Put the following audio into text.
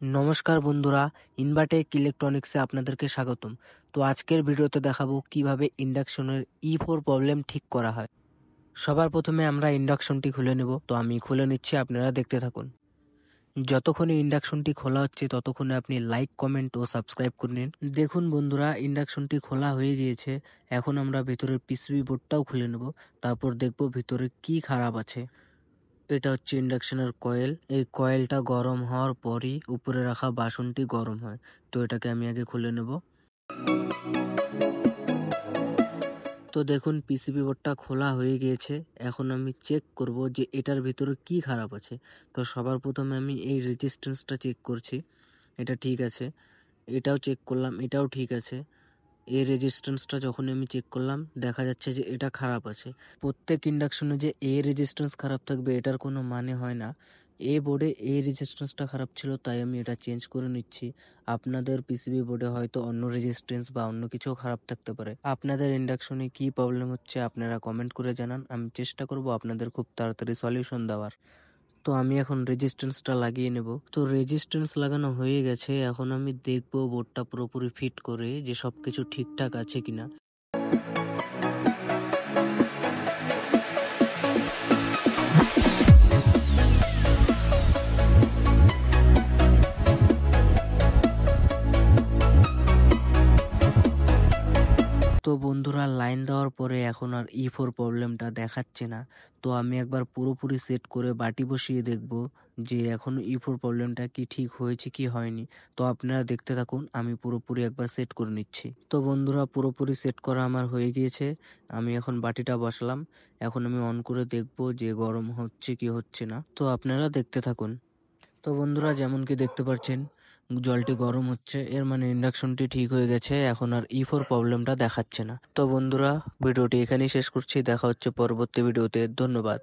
নমস্কার বন্ধুরা, ইনভাটেক ইলেকট্রনিক্সে আপনাদেরকে স্বাগতম। তো আজকের ভিডিওতে দেখাবো কিভাবে ইন্ডাকশনের E4 প্রবলেম ঠিক করা হয়। সবার প্রথমে আমরা ইন্ডাকশনটি খুলে নেব। তো আমি খুলে নিচ্ছি, আপনারা দেখতে থাকুন। যতক্ষণে ইন্ডাকশনটি খোলা হচ্ছে ততক্ষণে আপনি লাইক, কমেন্ট ও সাবস্ক্রাইব করে নিন। দেখুন বন্ধুরা, ইন্ডাকশনটি খোলা হয়ে গিয়েছে। এখন আমরা ভিতরের পিসিবি বোর্ডটাও খুলে নেব, তারপর দেখব ভিতরে কি খারাপ আছে। এটা হচ্ছে ইন্ডাকশনের কয়েল। এই কয়েলটা গরম হওয়ার পরই উপরে রাখা বাসনটি গরম হয়। তো এটাকে আমি আগে খুলে নেব। তো দেখুন, পিসিবি বোর্ডটা খোলা হয়ে গিয়েছে। এখন আমি চেক করব যে এটার ভিতরে কি খারাপ আছে। তো সবার প্রথমে আমি এই রেজিস্ট্যান্সটা চেক করছি, এটা ঠিক আছে। এটাও চেক করলাম, এটাও ঠিক আছে। এই রেজিস্ট্যান্সটা যখন আমি চেক করলাম, দেখা যাচ্ছে যে এটা খারাপ আছে। প্রত্যেক ইন্ডাকশনে যে এই রেজিস্ট্যান্স খারাপ থাকবে এটার কোনো মানে হয় না। এই বোর্ডে এই রেজিস্ট্যান্সটা খারাপ ছিল, তাই আমি এটা চেঞ্জ করে নিচ্ছি। আপনাদের পিসিবি বোর্ডে হয়তো অন্য রেজিস্ট্যান্স বা অন্য কিছু খারাপ থাকতে পারে। আপনাদের ইন্ডাকশনে কি প্রবলেম হচ্ছে আপনারা কমেন্ট করে জানান, আমি চেষ্টা করব আপনাদের খুব তাড়াতাড়ি সলিউশন দেওয়ার। তো আমি এখন রেজিস্ট্যান্সটা লাগিয়ে নেব। তো রেজিস্ট্যান্স লাগানো হয়ে গেছে। এখন আমি দেখব বোর্ডটা পুরোপুরি ফিট করে যে সবকিছু ঠিকঠাক আছে কিনা। তো বন্ধুরা, লাইন দেওয়ার পরে এখন আর E4 প্রবলেমটা দেখাচ্ছে না। তো আমি একবার পুরোপুরি সেট করে বাটি বসিয়ে দেখব যে এখন E4 প্রবলেমটা কি ঠিক হয়েছে কি হয়নি। তো আপনারা দেখতে থাকুন, আমি পুরোপুরি একবার সেট করে নিচ্ছি। তো বন্ধুরা, পুরোপুরি সেট করা আমার হয়ে গিয়েছে। আমি এখন বাটিটা বসালাম। এখন আমি অন করে দেখব যে গরম হচ্ছে কি হচ্ছে না। তো আপনারা দেখতে থাকুন। তো বন্ধুরা, যেমন কি দেখতে পাচ্ছেন জলটি গরম হচ্ছে, এর মানে ইন্ডাকশনটি ঠিক হয়ে গেছে। এখন আর E4 প্রবলেমটা দেখাচ্ছে না। তো বন্ধুরা, ভিডিওটি এখানেই শেষ করছি। দেখা হচ্ছে পরবর্তী ভিডিওতে। ধন্যবাদ।